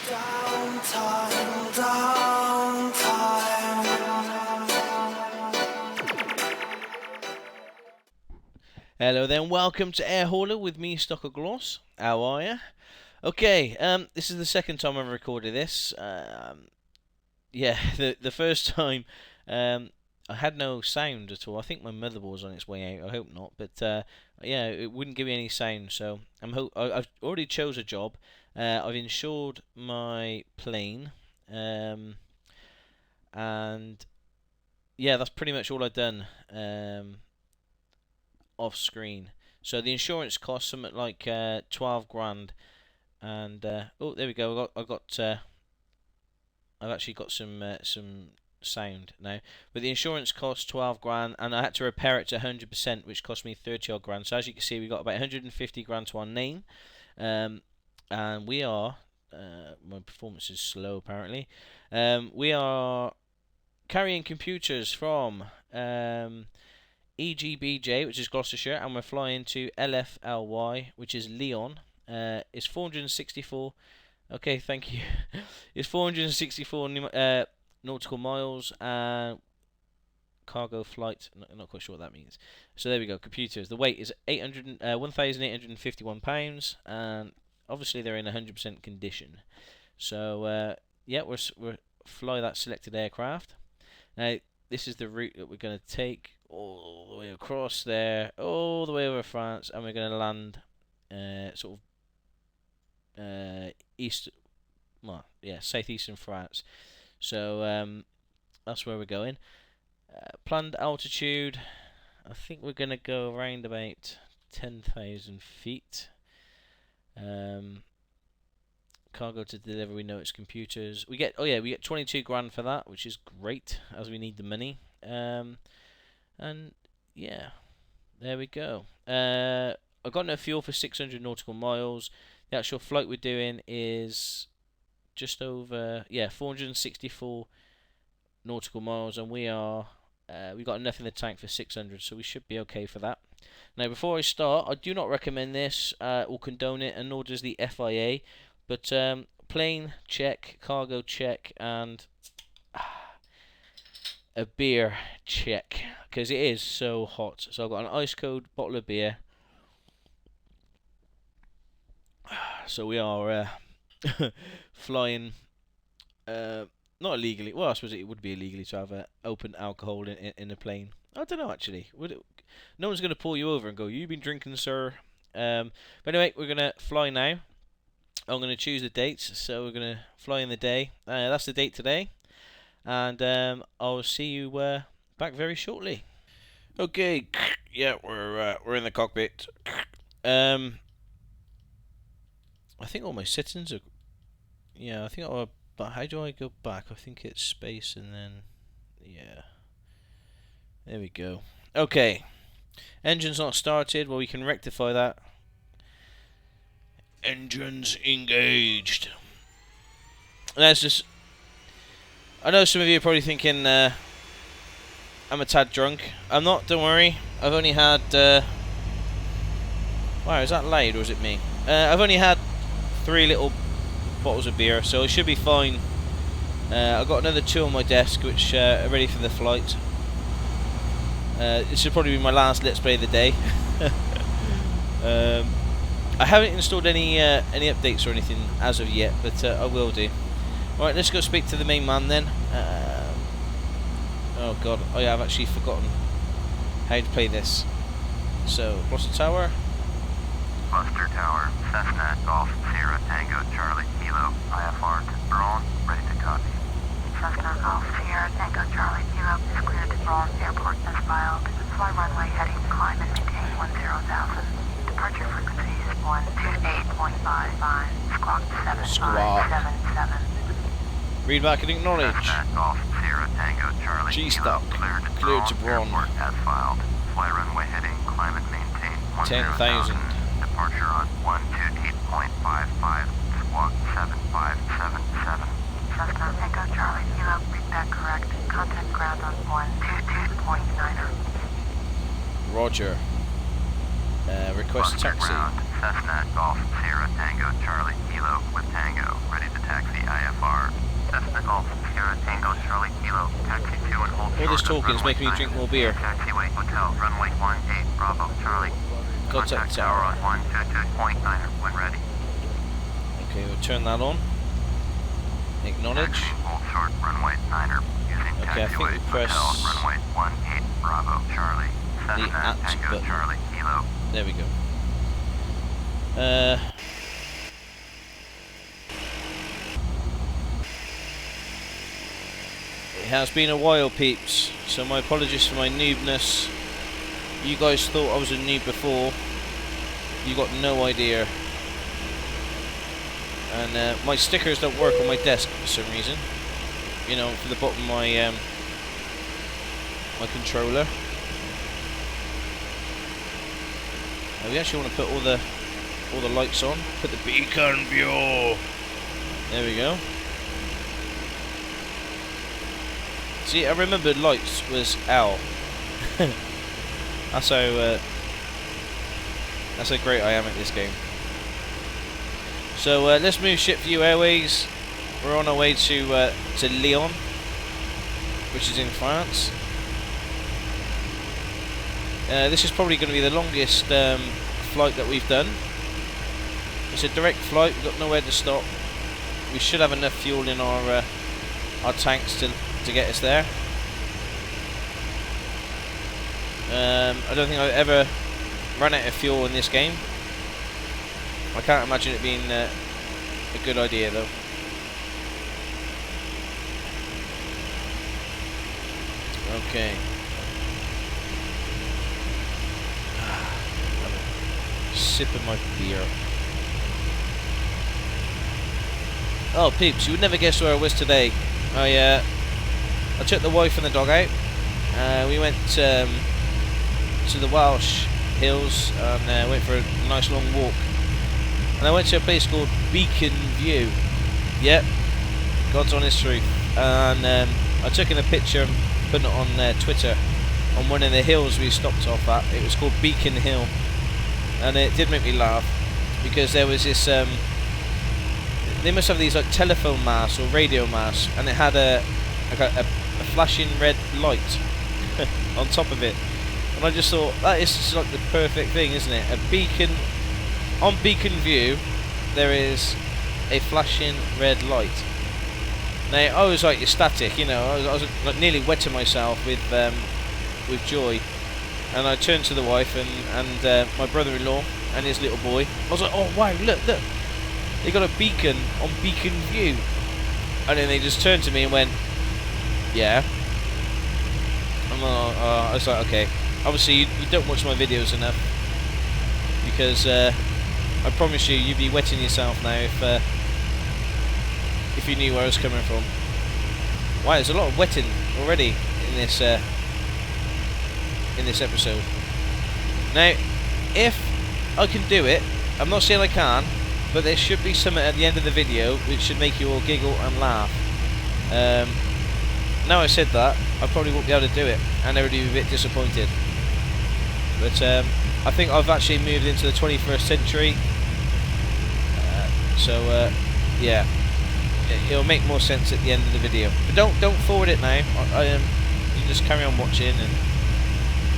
Hello then, welcome to AirHauler with me, Stockoglaws. How are you? Okay, this is the second time I've recorded this. Yeah, the first time I had no sound at all. I think my motherboard was on its way out. I hope not, but yeah, it wouldn't give me any sound. So I've already chose a job. I've insured my plane, and yeah, that's pretty much all I've done. Off screen. So the insurance costs something like 12 grand, and oh, there we go. I've actually got some sound now. But the insurance costs 12 grand, and I had to repair it to 100%, which cost me 30 odd grand. So as you can see, we got about 150 grand to our name, and we are. My performance is slow apparently. We are carrying computers from EGBJ, which is Gloucestershire, and we're flying to LFLY, which is Lyon. It's 464. Okay, thank you. It's 464 nautical miles and cargo flight. Not quite sure what that means. So there we go. Computers. The weight is 1,851 pounds, and obviously they're in 100% condition. So yeah, we're fly that selected aircraft. Now this is the route that we're going to take all the way across there, all the way over France, and we're going to land sort of southeastern France. So that's where we're going. Planned altitude, I think we're going to go around about 10,000 feet. Cargo to deliver, we know it's computers. We get 22 grand for that, which is great, as we need the money. And yeah, there we go. I've got enough fuel for 600 nautical miles. The actual flight we're doing is just over 464 nautical miles, and we've got enough in the tank for 600, so we should be okay for that. Now, before I start, I do not recommend this or condone it, and nor does the FIA. But plane check, cargo check, and a beer check, because it is so hot. So I've got an ice cold bottle of beer. So we are flying, not illegally. Well, I suppose it would be illegally to have open alcohol in a plane. I don't know, actually. No one's going to pull you over and go, "You've been drinking, sir." But anyway, we're going to fly now. I'm going to choose the dates, so we're going to fly in the day. That's the date today, and I'll see you back very shortly. Okay, yeah, we're in the cockpit. I think all my settings are. Yeah, I think but how do I go back? I think it's space and then yeah. There we go. Okay, engine's not started. Well, we can rectify that. Engines engaged. That's just. I know some of you are probably thinking I'm a tad drunk. I'm not. Don't worry. I've only had. Wow, is that loud or is it me? I've only had 3 little bottles of beer, so it should be fine. I've got another 2 on my desk, which are ready for the flight. This should probably be my last Let's Play of the day. I haven't installed any updates or anything as of yet, but I will do. Alright, let's go speak to the main man then. Oh god, I've actually forgotten how to play this. So, Gloucester Tower. Gloucester Tower, Cessna Golf Sierra Tango Charlie Kilo, IFR to Rhône, ready to copy. Cessna Golf Sierra Tango Charlie Kilo is cleared to Rhône Airport as filed. Fly runway heading climb and maintain 10,000. Departure frequency is 128.55. Squawk 7577. Read back and acknowledge. Cessna Golf Sierra Tango Charlie G-stop. Kilo, cleared to Rhône Airport as filed. Fly runway heading climb and maintain 10,000. Departure on 128.55. Squawk 7577. Cessna Tango Charlie Kilo, read back correct. Contact ground on 122.90. Roger. Request taxi. Ground, Cessna Golf Sierra Tango Charlie Kilo with Tango, ready to taxi this talking is making me drink more beer. Taxiway Hotel, runway 18, Bravo, Charlie. Contact tower. on 122.9 when ready. Okay, we'll turn that on. Acknowledge. Taxiing hold short, runway 9er. Using Okay, I think taxiway we press Hotel, runway 18, Bravo, Charlie. the Cessna at Tango button. Charlie, Kilo. There we go. It has been a while, peeps, so my apologies for my noobness. You guys thought I was a noob before. You got no idea. And my stickers don't work on my desk for some reason. You know, for the bottom of my my controller. We actually want to put all the lights on. Put the beacon view. There we go. See, I remembered lights was L. That's how great I am at this game. So let's move ship view airways. We're on our way to Lyon, which is in France. This is probably going to be the longest flight that we've done. It's a direct flight. We've got nowhere to stop. We should have enough fuel in our tanks to get us there. I don't think I've ever run out of fuel in this game. I can't imagine it being a good idea though. Okay. Sipping my beer. Oh peeps, you would never guess where I was today. I took the wife and the dog out. We went to the Welsh hills and went for a nice long walk. And I went to a place called Beacon View. Yep, God's honest truth. And I took in a picture and put it on Twitter on one of the hills we stopped off at. It was called Beacon Hill. And it did make me laugh because there was this they must have these like telephone masts or radio masts, and it had a flashing red light on top of it. And I just thought, that is just like the perfect thing, isn't it? A beacon, on Beacon View there is a flashing red light. Now I was like ecstatic, you know, I was like nearly wetting myself with joy. And I turned to the wife and my brother-in-law and his little boy. I was like, oh wow, look, they got a beacon on Beacon View. And then they just turned to me and went, yeah. I was like, okay. Obviously you don't watch my videos enough, because I promise you, you'd be wetting yourself now if you knew where I was coming from. Wow, there's a lot of wetting already in this episode. Now, if I can do it, I'm not saying I can, but there should be something at the end of the video which should make you all giggle and laugh. Now I said that, I probably won't be able to do it, and everybody will be a bit disappointed. But I think I've actually moved into the 21st century, so yeah, it'll make more sense at the end of the video. But don't forward it now. You just carry on watching and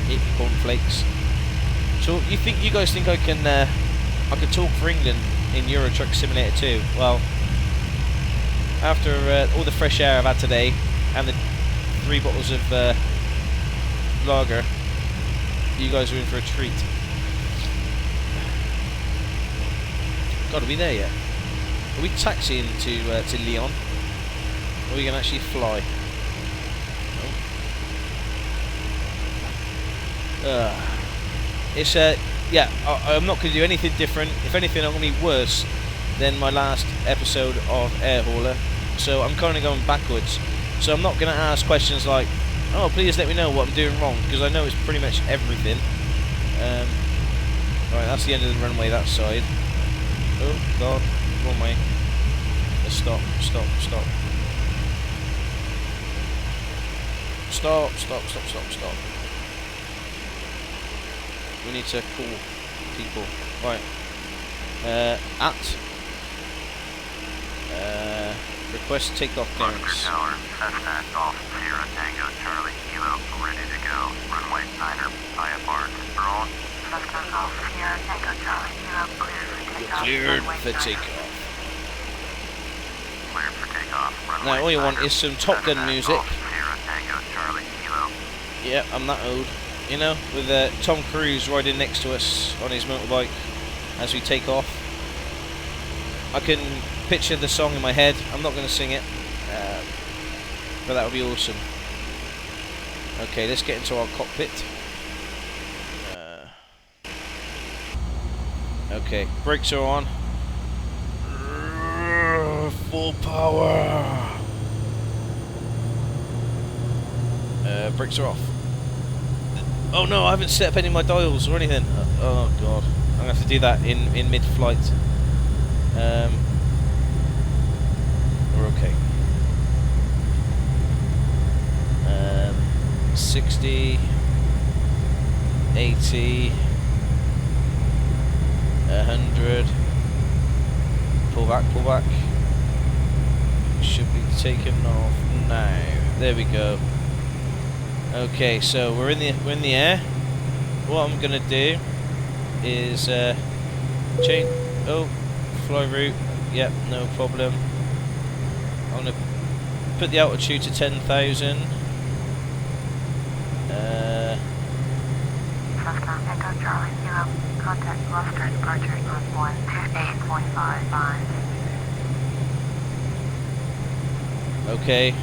eat your cornflakes. So you guys think I can talk for England in Euro Truck Simulator 2? Well, after all the fresh air I've had today and the 3 bottles of lager, you guys are in for a treat. God, are we there yet? Are we taxiing to Lyon? Or are we going to actually fly? It's yeah, I'm not going to do anything different. If anything, I'm going to be worse than my last episode of AirHauler. So I'm kind of going backwards. So I'm not going to ask questions like, oh, please let me know what I'm doing wrong, because I know it's pretty much everything. Right, that's the end of the runway, that side. Oh, God, wrong way. Let's stop. Stop. We need to call people. Right. Request takeoff clearance. Tower, Cessna Golf, Sierra Tango, Charlie, Kilo. ready to go. Runway Niner, IFR to Rhône. Cessna Golf Sierra Tango Charlie Kilo cleared for takeoff. Cleared Runway for 9. takeoff. Cleared for takeoff. Runway Now all you want 9er, is some Top Gun Cessna music. Golf Sierra Tango Charlie Kilo. Yep, I'm that old. You know, with Tom Cruise riding next to us on his motorbike as we take off. I can picture the song in my head. I'm not going to sing it, but that would be awesome. Okay, let's get into our cockpit. Okay, brakes are on. Full power. Brakes are off. Oh no, I haven't set up any of my dials or anything. Oh god, I'm gonna have to do that in mid-flight. We're okay. 60, 80, 100. Pull back, pull back. Should be taken off now. There we go. Okay, so we're in the air. What I'm gonna do is change. Oh, fly route. Yep, no problem. I'm gonna put the altitude to 10,000. Cessna Echo Charlie Kilo. Contact Gloucester departure on 128.55. Okay,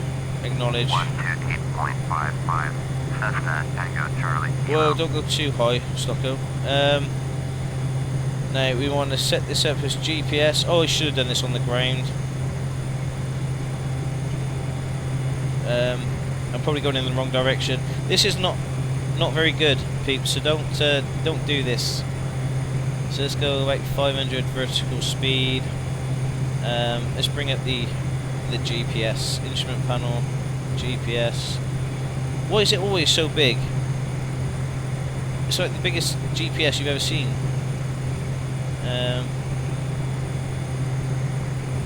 acknowledge. 128.55. Cessna Tango Charlie Kilo. Whoa, don't go too high, Stocko. Now we want to set this up as GPS. Oh, I should have done this on the ground. I'm probably going in the wrong direction. This is not very good, peeps. So don't do this. So let's go like 500 vertical speed. Let's bring up the GPS instrument panel. GPS. Why is it always so big? It's like the biggest GPS you've ever seen.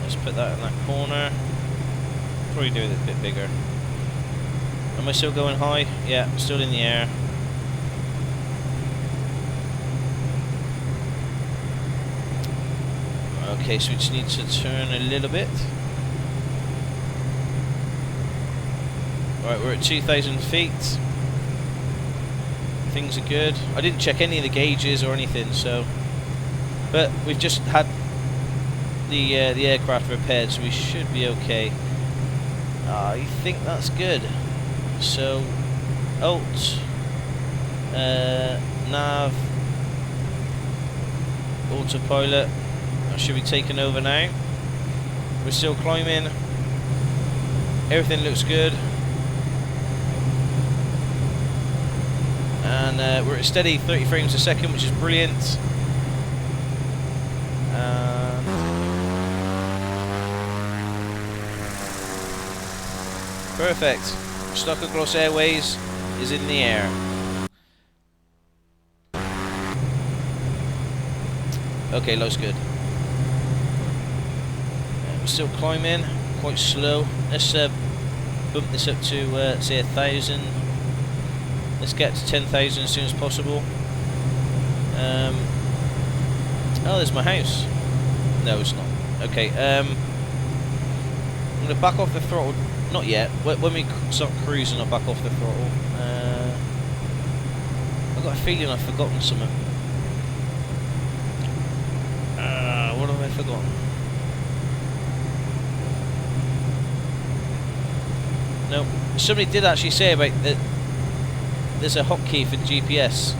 Let's put that in that corner. Probably do it a bit bigger. Am I still going high? Yeah, still in the air. Okay, so we just need to turn a little bit. Right, we're at 2,000 feet. Things are good. I didn't check any of the gauges or anything, so. But we've just had the aircraft repaired, so we should be okay. I think that's good. So, Alt, Nav, Autopilot. I should be taking over now. We're still climbing. Everything looks good. And we're at steady 30 frames a second, which is brilliant. Perfect. Stockoglaws Airways is in the air. Okay, looks good. We're still climbing, quite slow. Let's bump this up to say 1,000. Let's get to 10,000 as soon as possible. Oh, there's my house. No, it's not. Okay, I'm going to back off the throttle. Not yet. When we start cruising, I'll back off the throttle. I've got a feeling I've forgotten something. What have I forgotten? No. Somebody did actually say about that. There's a hotkey for GPS.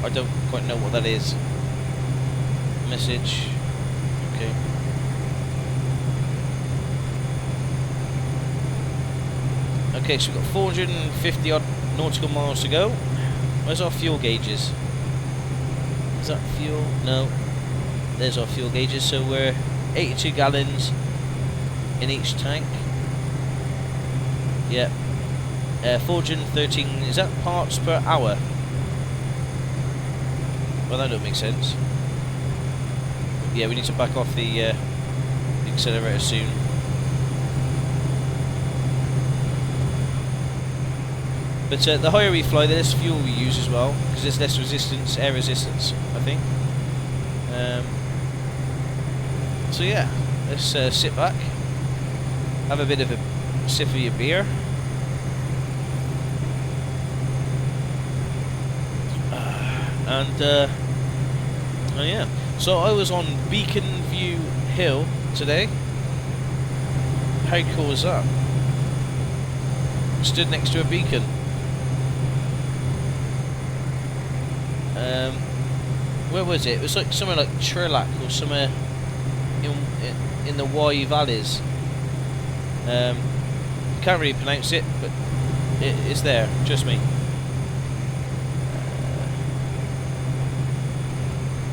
I don't quite know what that is. Message. Okay. Okay, so we've got 450 odd nautical miles to go. Where's our fuel gauges? Is that fuel? No. There's our fuel gauges. So we're 82 gallons in each tank. Yeah. 413. Is that parts per hour? Well, that don't make sense. Yeah, we need to back off the accelerator soon. But the higher we fly, the less fuel we use as well, because there's less resistance, air resistance, I think. So yeah, let's sit back, have a bit of a sip of your beer. Oh yeah, so I was on Beacon View Hill today. How cool is that? Stood next to a beacon. Where was it? It was like somewhere like Trilak or somewhere in the Wye valleys. Can't really pronounce it, but it's there. Trust me.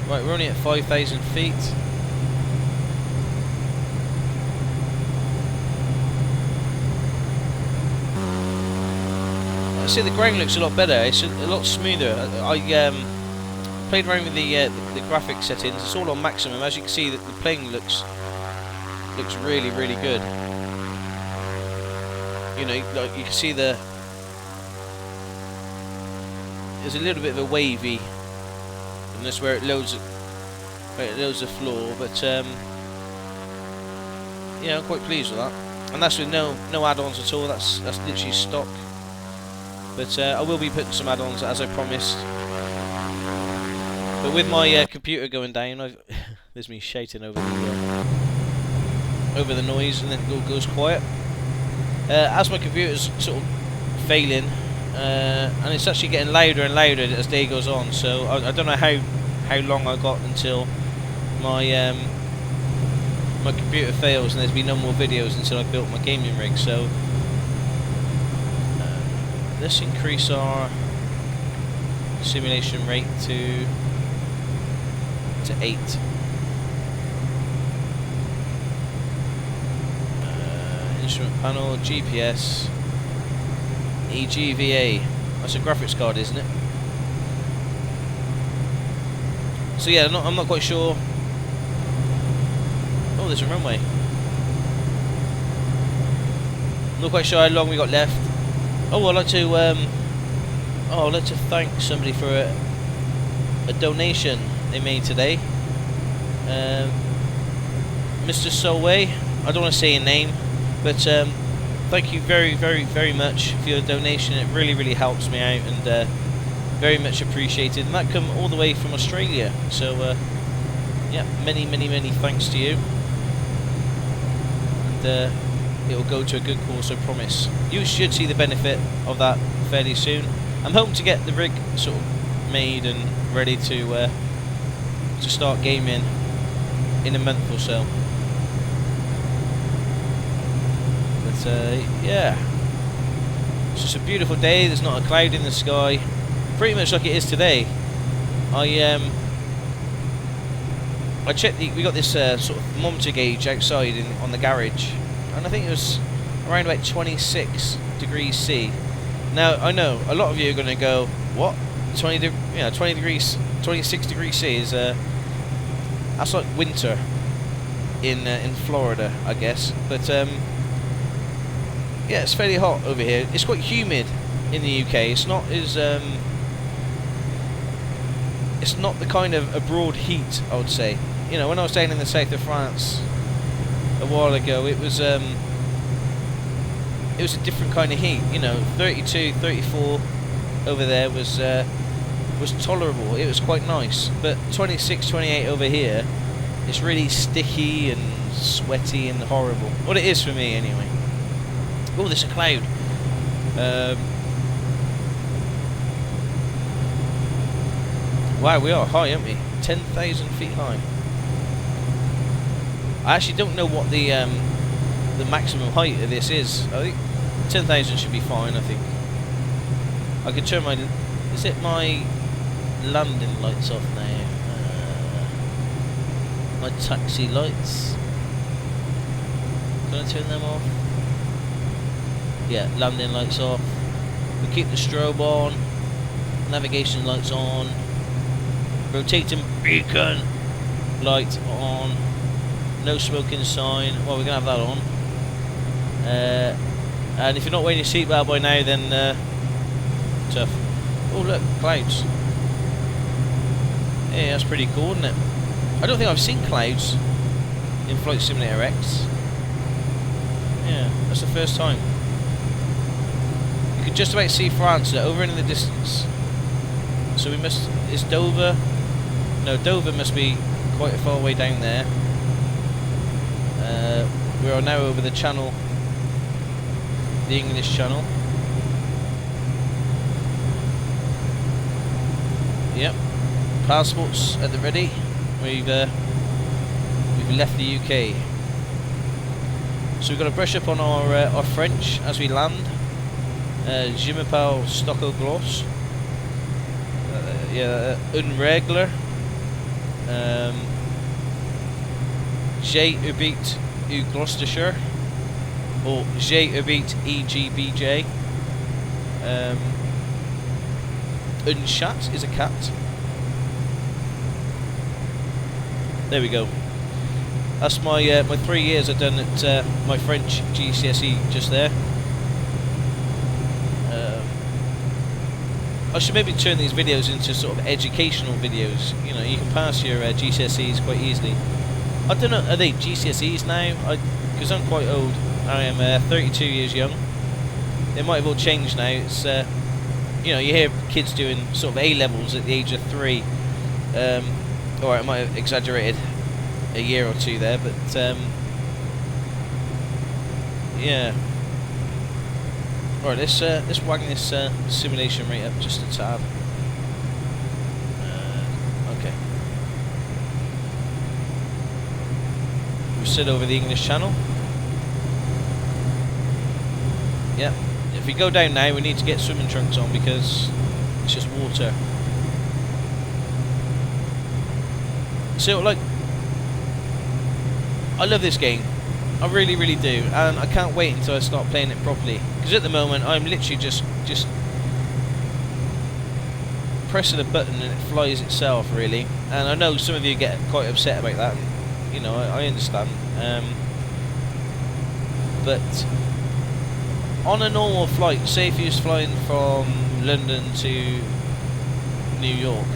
Right, we're only at 5,000 feet. I see the ground looks a lot better. It's a lot smoother. I played around with the graphics settings. It's all on maximum. As you can see, the plane looks really, really good. You know, like you can see there's a little bit of a wavy, and that's where it loads the floor. But yeah, I'm quite pleased with that. And that's with no add-ons at all. That's literally stock. But I will be putting some add-ons as I promised. But with my computer going down, there's me shouting over the noise, and then it goes quiet. As my computer's sort of failing, and it's actually getting louder and louder as day goes on. So I don't know how long I got until my my computer fails and there's been no more videos until I built my gaming rig. So let's increase our simulation rate to 8. Instrument panel, GPS, EGVA. That's a graphics card, isn't it? So yeah, I'm not quite sure. Oh, there's a runway. I'm not quite sure how long we got left. Oh, I'd like to thank somebody for a donation they made today. Mr. Solway, I don't want to say your name, but thank you very, very, very much for your donation. It really, really helps me out, and very much appreciated. And that come all the way from Australia. So yeah, many, many, many thanks to you. And it will go to a good cause, I promise. You should see the benefit of that fairly soon. I'm hoping to get the rig sort of made and ready to start gaming in a month or so. But yeah, it's just a beautiful day. There's not a cloud in the sky, pretty much like it is today. I checked we got this sort of thermometer gauge outside on the garage, and I think it was around about 26 degrees C. Now I know a lot of you are going to go, what? 20 degrees, 26 degrees C is that's like winter in Florida, I guess. But yeah, it's fairly hot over here. It's quite humid in the UK. It's not as it's not the kind of abroad heat, I would say. You know, when I was down in the south of France a while ago, it was a different kind of heat. You know, 32, 34 over there was tolerable. It was quite nice. But 26, 28 over here, it's really sticky and sweaty and horrible. What it is for me, anyway. Oh, there's a cloud. Wow, we are high, aren't we? 10,000 feet high. I actually don't know what the maximum height of this is. I think 10,000 should be fine. I think I could turn my. Is it my landing lights off now? My taxi lights. Can I turn them off? Yeah, landing lights off. We keep the strobe on. Navigation lights on. Rotating beacon light on. No smoking sign. Well, we're gonna have that on. And if you're not wearing your seatbelt by now, then tough. Oh look, clouds. Yeah, that's pretty cool, isn't it? I don't think I've seen clouds in Flight Simulator X. Yeah, that's the first time. You can just about see France over in the distance. So we must... Is Dover... No, Dover must be quite a far way down there. We are now over the channel. The English Channel. Yep. Passports at the ready. We've left the UK. So we've got to brush up on our French as we land. Je m'appelle Stockoglaws. Yeah, une règle. J'ai habite u Gloucestershire. Or j'ai habite EGBJ. Un chat is a cat. There we go. That's my my 3 years I've done at my French GCSE just there. I should maybe turn these videos into sort of educational videos. You know, you can pass your GCSEs quite easily. I don't know, are they GCSEs now? Because I'm quite old. I am 32 years young. They might have all changed now. It's you know, you hear kids doing sort of A-levels at the age of 3. Alright, I might have exaggerated a year or two there, but yeah. Alright, let's wag this simulation rate up just a tad. Okay. We've sit over the English Channel. Yep. If we go down now, we need to get swimming trunks on because it's just water. So, like, I love this game. I really, really do, and I can't wait until I start playing it properly. Because at the moment, I'm literally just pressing a button and it flies itself, really. And I know some of you get quite upset about that. You know, I understand. But on a normal flight, say if you was flying from London to New York,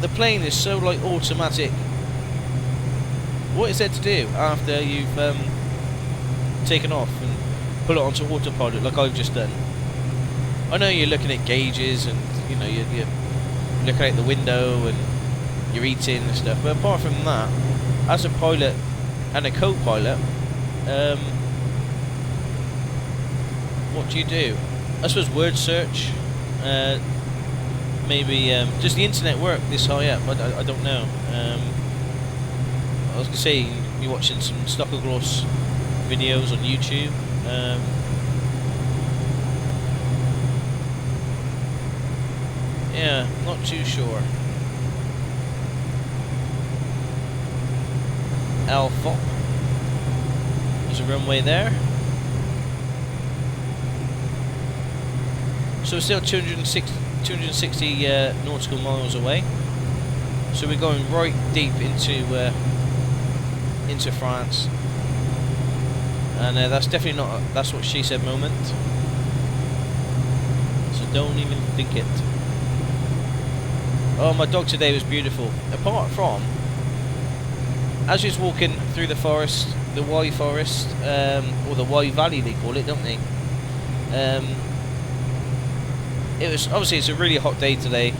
the plane is so like automatic. What is there to do after you've taken off and put it onto autopilot like I've just done? I know you're looking at gauges and you know you're looking out the window and you're eating and stuff, but apart from that, as a pilot and a co-pilot, what do you do? I suppose word search, maybe does the internet work this high up? I don't know. I was going to say, you're watching some Stockoglaws videos on YouTube. Yeah, not too sure. Alpha. There's a runway there. So we're still 260 nautical miles away. So we're going right deep into France, and that's definitely not that's what she said moment, so don't even think it. Oh, my dog today was beautiful, apart from as she was walking through the forest, the Wye forest, or the Wye Valley they call it, don't they? It was obviously, it's a really hot day today,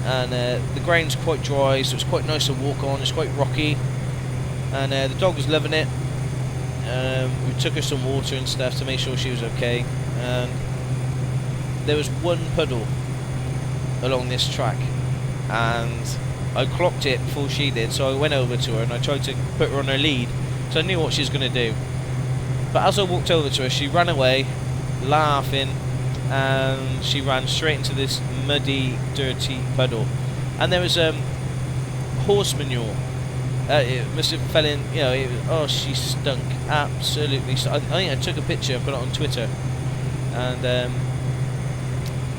and the ground's quite dry, so it's quite nice to walk on. It's quite rocky. And the dog was loving it. We took her some water and stuff to make sure she was okay. And there was one puddle along this track, and I clocked it before she did. So I went over to her and I tried to put her on her lead, so I knew what she was going to do. But as I walked over to her, she ran away, laughing, and she ran straight into this muddy, dirty puddle. And there was horse manure. It must have fell in, you know, oh, she stunk, absolutely I think I took a picture and put it on Twitter, and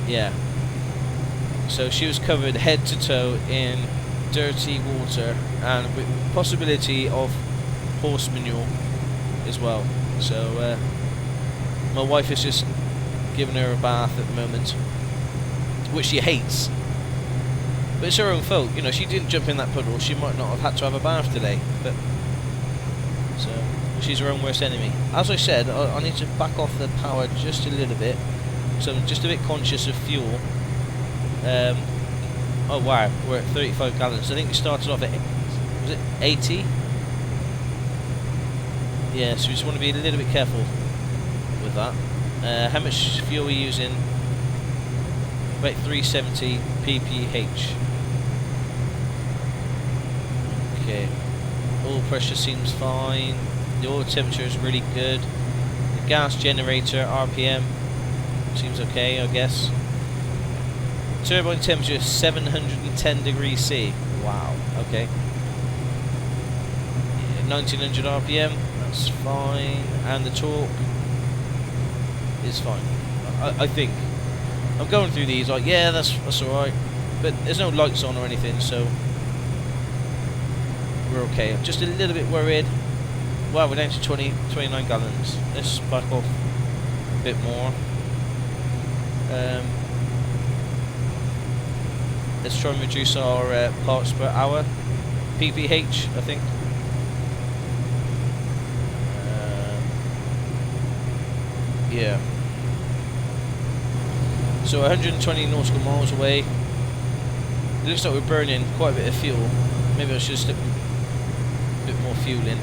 yeah, so she was covered head to toe in dirty water, and with possibility of horse manure as well. So my wife is just giving her a bath at the moment, which she hates. But it's her own fault, you know. She didn't jump in that puddle. She might not have had to have a bath today. But so she's her own worst enemy. As I said, I need to back off the power just a little bit, so I'm just a bit conscious of fuel. Oh wow, we're at 35 gallons. I think we started off at, was it 80? Yeah, so we just want to be a little bit careful with that. How much fuel are we using? About 370 pph. Okay, oil pressure seems fine. The oil temperature is really good. The gas generator RPM seems okay, I guess. Turbine temperature is 710 degrees C. Wow, okay. Yeah, 1900 RPM, that's fine. And the torque is fine. I think. I'm going through these like, yeah, that's alright. But there's no lights on or anything, so we're okay. I'm just a little bit worried. Well, we're down to 29 gallons. Let's back off a bit more. Let's try and reduce our parts per hour, pph, I think. Yeah. So 120 nautical miles away. It looks like we're burning quite a bit of fuel. Maybe I should stick a bit more fuel in.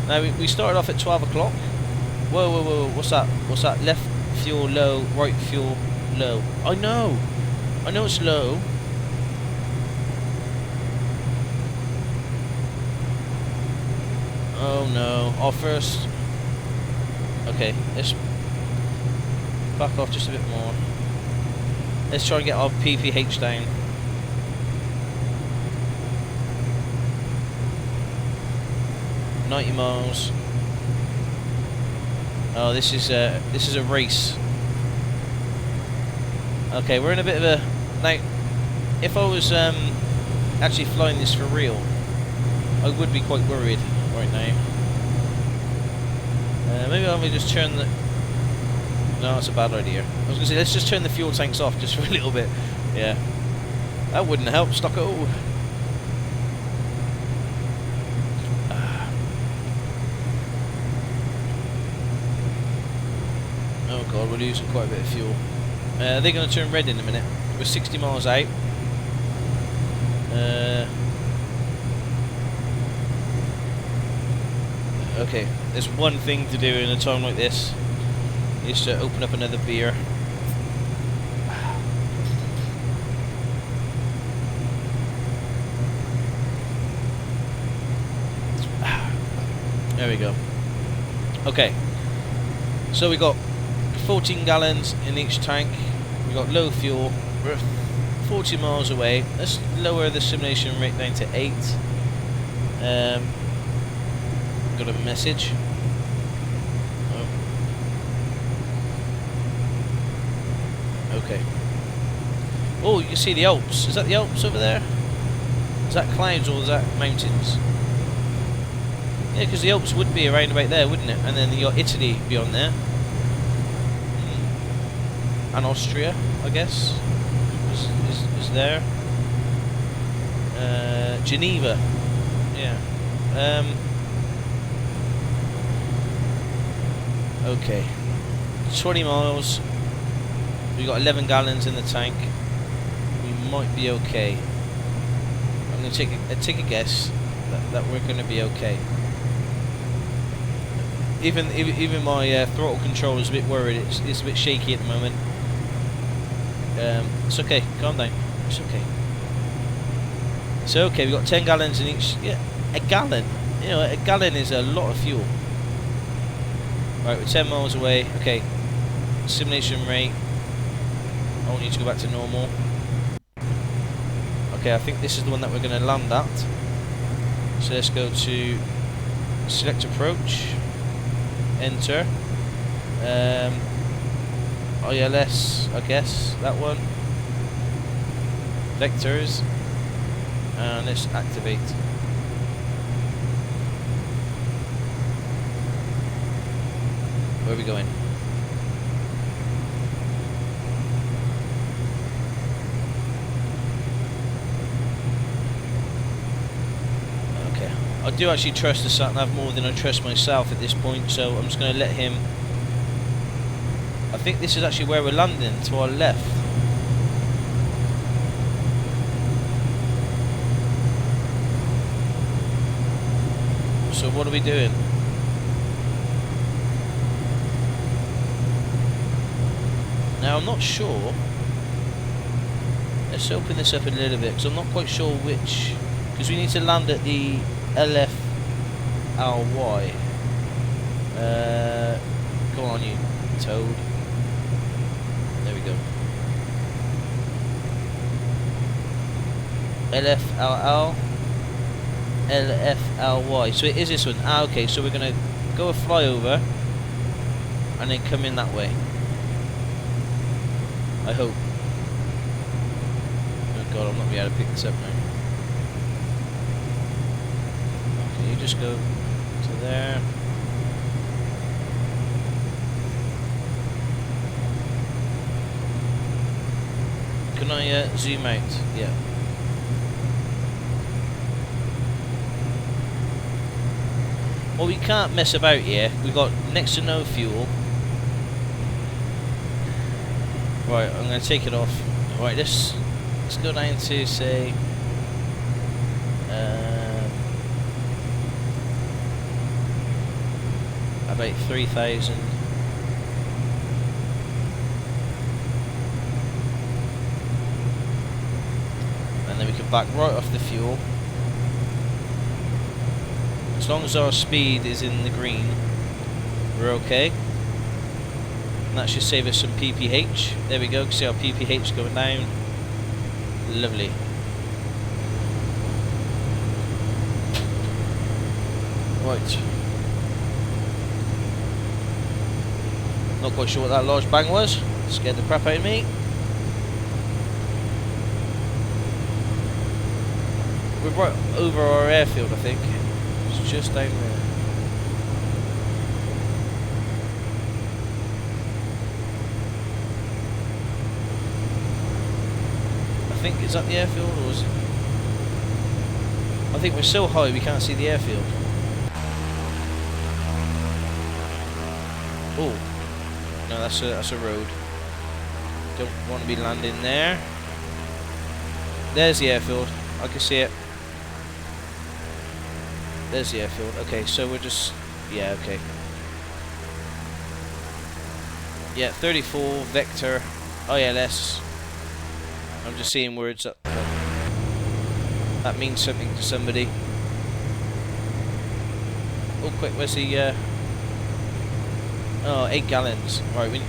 Now we started off at 12 o'clock. Whoa, whoa, whoa! What's that? What's that? Left fuel low, right fuel low. I know it's low. Oh no, our first. Okay, let's back off just a bit more. Let's try and get our pph down. .90 miles. Oh, this is a race. Okay, we're in a bit of a. Now, if I was actually flying this for real, I would be quite worried right now. Maybe I'm gonna just turn the. No, it's a bad idea. I was gonna say let's just turn the fuel tanks off just for a little bit. Yeah, that wouldn't help. Stocko. Oh god, we're losing quite a bit of fuel. They're going to turn red in a minute. We're 60 miles out. Okay, there's one thing to do in a time like this, is to open up another beer. There we go. Okay, so we got 14 gallons in each tank. We got low fuel. We're 40 miles away. Let's lower the simulation rate down to 8. Got a message. Oh. Okay. Oh, you can see the Alps. Is that the Alps over there? Is that clouds or is that mountains? Yeah, because the Alps would be around about there, wouldn't it? And then you got Italy beyond there. And Austria, I guess, is there. Geneva. Yeah. Okay. 20 miles. We got 11 gallons in the tank. We might be okay. I'm going to take a guess that we're going to be okay. Even my throttle control is a bit worried. It's a bit shaky at the moment. It's okay. Calm down. It's okay. It's okay. We got 10 gallons in each. Yeah, a gallon. You know, a gallon is a lot of fuel. Right, we're 10 miles away. Okay. Simulation rate. I want you to go back to normal. Okay, I think this is the one that we're going to land at. So let's go to select approach. Enter. ILS, I guess, that one. Vectors. And let's activate. Where are we going? I do actually trust the sat-nav more than I trust myself at this point, so I'm just going to let him. I think this is actually where we're landing, to our left. So what are we doing? Now I'm not sure. Let's open this up a little bit, because I'm not quite sure which. Because we need to land at the LFLY. Go on, you toad. There we go. LFLL. LFLY. So it is this one. Ah, okay. So we're gonna go a flyover and then come in that way. I hope. Oh god, I'm not gonna be able to pick this up now. Can you just go to there? Can I zoom out? Yeah. Well, we can't mess about here. We've got next to no fuel. Right, I'm going to take it off. Right, let's go down to, say, about 3,000. And then we can back right off the fuel. As long as our speed is in the green, we're okay. And that should save us some PPH. There we go, you can see our PPH going down. Lovely. Right. Not quite sure what that large bang was. Scared the crap out of me. We're right over our airfield, I think. It's just down there. I think, is that the airfield or is it? I think we're so high we can't see the airfield. Oh, no, that's a road. Don't want to be landing there. There's the airfield. I can see it. There's the airfield. Okay, so we're just, yeah, okay. Yeah, 34 vector ILS. I'm just seeing words that means something to somebody. Oh, quick, where's the oh, 8 gallons. Right,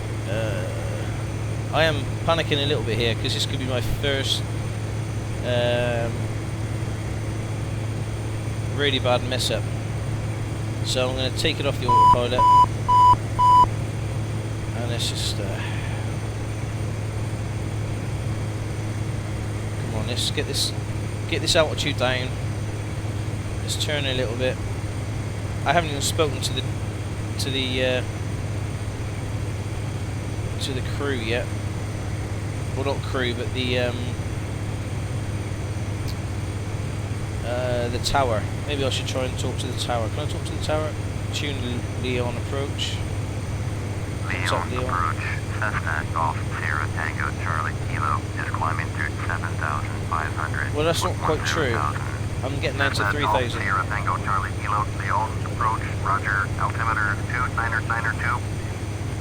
I am panicking a little bit here because this could be my first really bad mess up. So I'm going to take it off the autopilot and let's just come on, let's get this altitude down. Let's turn a little bit. I haven't even spoken to the crew yet. Well, not crew, but the tower. Maybe I should try and talk to the tower. Can I talk to the tower? Tune Lyon approach. What's up, Lyon? Approach. Cessna Golf Sierra Tango Charlie Kilo is climbing through 7,500. Well, that's not quite true. I'm getting down to 3,000. Sierra Tango Charlie Kilo, Lyon approach. Roger. Altimeter 2992.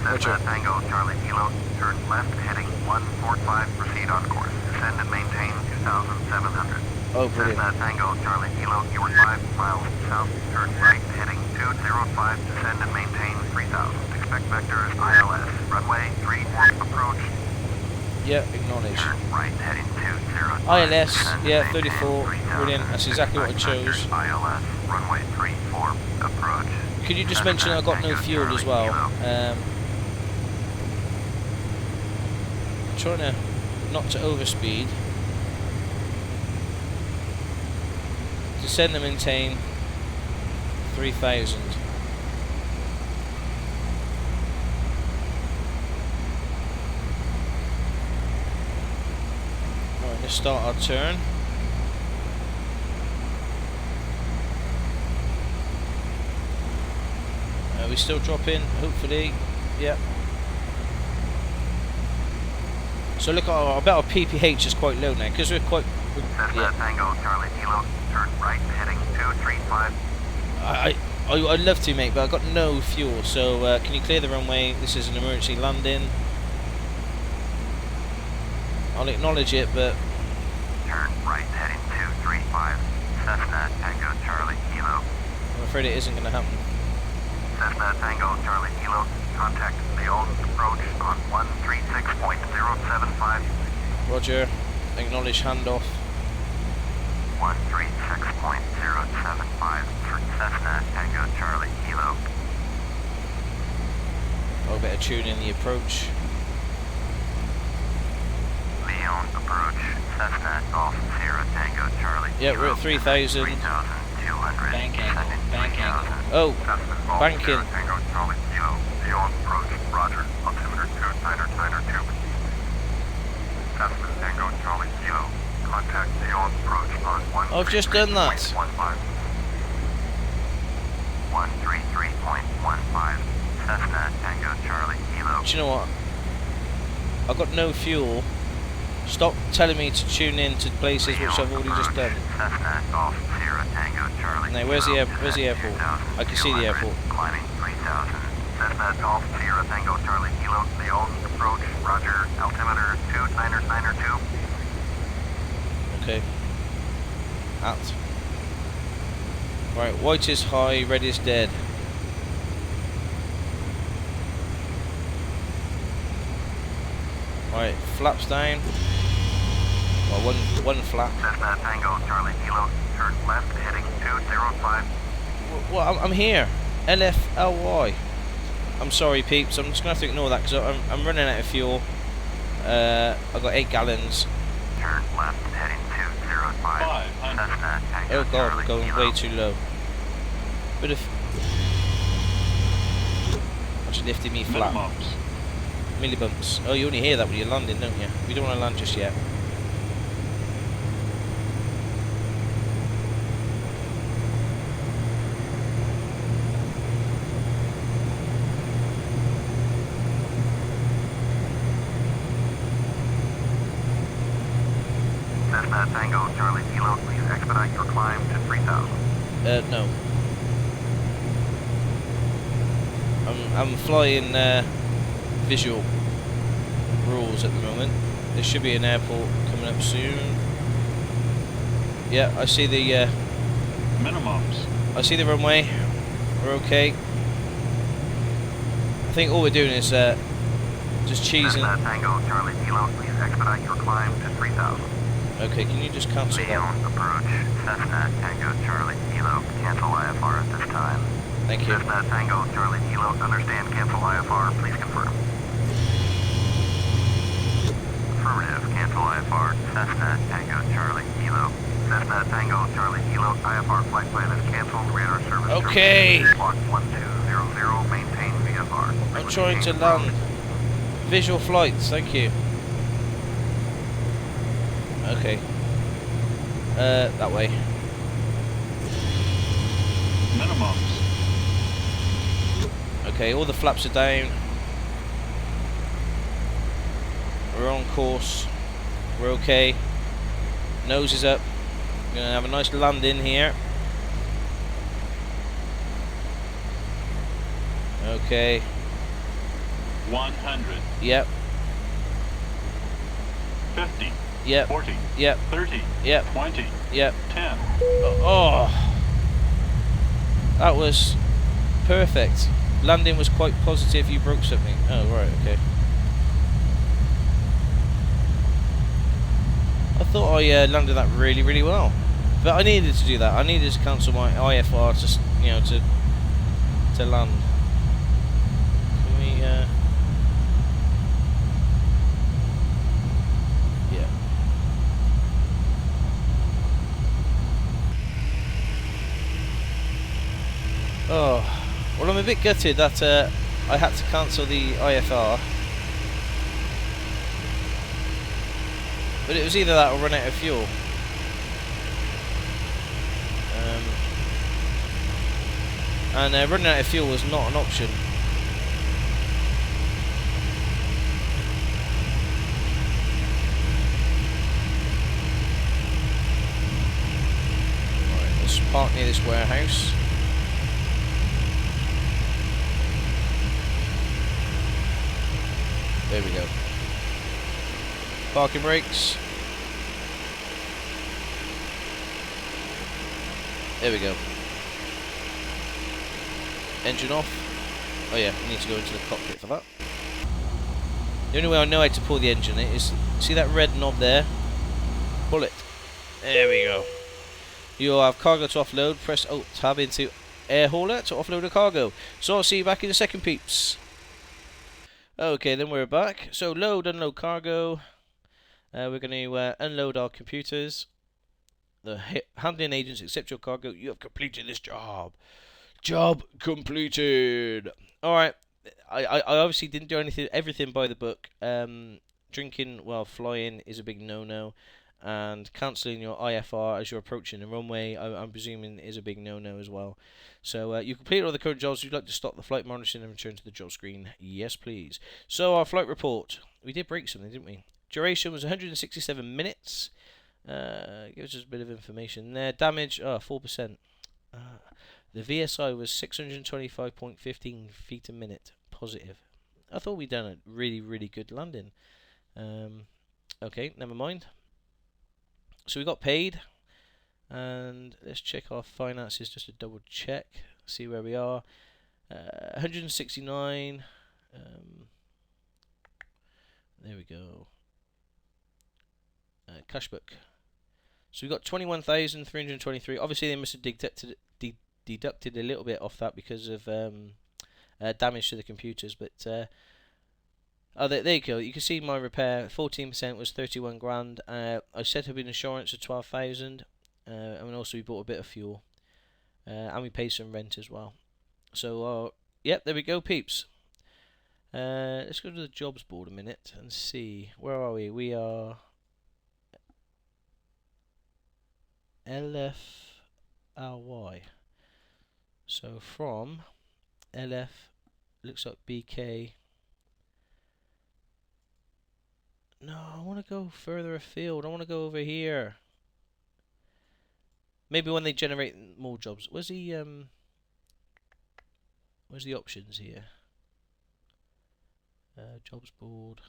Cessna Tango Charlie Kilo, turn left heading 145. Proceed on course. Descend and maintain 2,700. Oh, brilliant. Cessna Tango Charlie Kilo, you are 5 miles south. Turn right heading 205. Descend and maintain 3,000. Expect vectors ILS. Runway 34 approach. Yeah, acknowledge. Turn right heading 205. ILS, yeah, 34. Brilliant. That's exactly what I chose. ILS. Runway 34 approach. Could you just mention I got no fuel as well? Trying to not to overspeed. Descend and maintain 3,000. Right, let's start our turn. Are we still dropping? Hopefully. Yep. So look, I bet our PPH is quite low now because we're quite. Cessna Tango Charlie Kilo, turn right heading 235. I'd love to, mate, but I've got no fuel. So can you clear the runway? This is an emergency landing. I'll acknowledge it, but turn right heading 235. Cessna Tango Charlie Kilo. I'm afraid it isn't going to happen. Cessna Tango Charlie Kilo, contact Lyon approach on 136.075. Roger. Acknowledge handoff. 136.075 for Cessna Tango Charlie Kilo. I'll better tune in the approach. Lyon approach, Cessna Golf Sierra Tango Charlie Kilo. Yeah, we're at 3,000. 3,200. Bank angle, bank angle. Oh, Cessna Golf banking. Sierra Tango Charlie Kilo. Lyon approach, roger. Altimeter 292. Cessna Tango Charlie Kilo. Contact Lyon approach on 133.15. I've just done that. 133.15. Cessna Tango Charlie Kilo. Do you know what? I've got no fuel. Stop telling me to tune in to places which I've already just done. Cessna Golf Sierra Tango Charlie. Now, where's the airport? I can see the airport. Climbing 3,000. Cessna Golf Sierra Tango Charlie Kilo. Lyon approach. Roger. Altimeter 292. Okay. At. Right, white is high, red is dead. Right, flaps down. Well, one flap. Cessna Tango Charlie Kilo. Turn left heading 205. Well, I'm here. LFLY. I'm sorry, peeps. I'm just gonna have to ignore that because I'm running out of fuel. I've got 8 gallons. Turn left heading 205. Cessna Tango Oh god, Charlie we're going Kilo. way too low. Bit of. Actually lifted me flat. Milli bumps. Oh, you only hear that when you're landing, don't you? We don't want to land just yet. Cessna Tango Charlie Kilo, please expedite your climb to 3,000. No. I'm flying visual rules at the moment. There should be an airport coming up soon. Yeah, I see the Minimums. I see the runway. We're okay. I think all we're doing is just cheesing. Cessna Tango Charlie Kilo, please expedite your climb to 3,000. Okay, can you just cancel that? Lyon approach. Cessna Tango Charlie Kilo, cancel IFR at this time. Thank you. Cessna Tango Charlie Kilo, understand, cancel IFR, please confirm. Affirmative, cancel IFR. Cessna Tango Charlie Kilo. Cessna Tango Charlie Kilo, IFR flight plan is canceled, radar service. Okay. terminated. Squawk 1200, maintain VFR. I'm trying to land. Visual flights, thank you. Okay. That way. Minimums. Okay, all the flaps are down. We're on course. We're okay. Nose is up. We're gonna have a nice landing here. Okay. 100. Yep. 50. Yep. 40. Yep. 30. Yep. 20. Yep. 10. Oh. That was perfect. Landing was quite positive. You broke something. Oh, right. Okay. I thought I landed that really, really well, but I needed to do that. I needed to cancel my IFR to, you know, to land. Can we? Yeah. Oh, well, I'm a bit gutted that I had to cancel the IFR. But it was either that or run out of fuel. And running out of fuel was not an option. Right, let's park near this warehouse. There we go. Parking brakes. There we go. Engine off. Oh yeah, I need to go into the cockpit for that. The only way I know how to pull the engine is, see that red knob there? Pull it. There we go. You'll have cargo to offload. Press Alt tab into AirHauler to offload the cargo. So I'll see you back in a second, peeps. Okay, then we're back. So load, unload cargo. We're going to unload our computers. The handling agents accept your cargo. You have completed this job. Job completed. Alright, I obviously didn't do everything by the book. Drinking while flying is a big no-no, and cancelling your IFR as you're approaching the runway, I'm presuming, is a big no-no as well. So you completed all the current jobs. You'd like to stop the flight monitoring and return to the job screen? Yes, please. So our flight report. We did break something, didn't we? Duration was 167 minutes. Gives us a bit of information there. Damage, 4%. The VSI was 625.15 feet a minute, positive. I thought we'd done a really, really good landing. Okay, never mind. So we got paid, and let's check our finances just to double check, see where we are. 169. There we go. Cash book. So we got 21,323. Obviously, they must have deducted a little bit off that because of damage to the computers, but oh, there you go. You can see my repair. 14% was 31 grand. I set up an insurance of 12,000, and also we bought a bit of fuel, and we paid some rent as well. So yep, there we go, peeps. Let's go to the jobs board a minute and see, where are we? We are LFRY. So from LF, looks like BK. No, I want to go further afield. I want to go over here. Maybe when they generate more jobs. Where's the options here? Jobs board.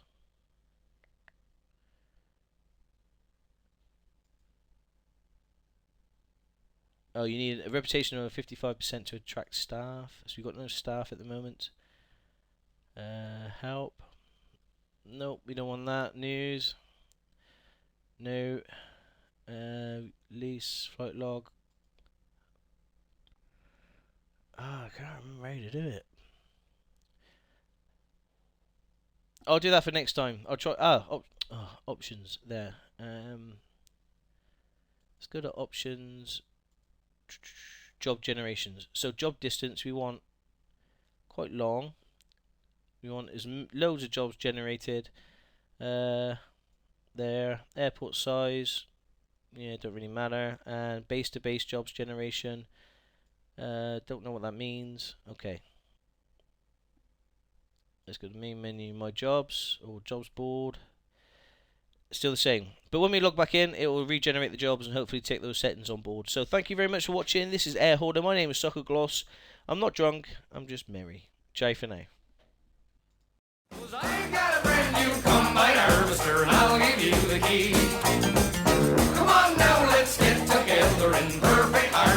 Oh, you need a reputation of 55% to attract staff. So we've got no staff at the moment. Help. Nope, we don't want that. News. No. Lease, flight log. I can't remember how to do it. I'll do that for next time. I'll try. Options there. Let's go to options. Job generations. So job distance we want quite long. We want loads of jobs generated. There. Airport size. Yeah, it don't really matter. And base to base jobs generation. Don't know what that means. Okay. Let's go to main menu, my jobs, or jobs board. Still the same. But when we log back in, it will regenerate the jobs and hopefully take those settings on board. So thank you very much for watching. This is AirHauler. My name is Stockoglaws. I'm not drunk. I'm just merry. Jai for now. I got a brand new combine harvester and I'll give you the key. Come on now, let's get together in perfect harmony.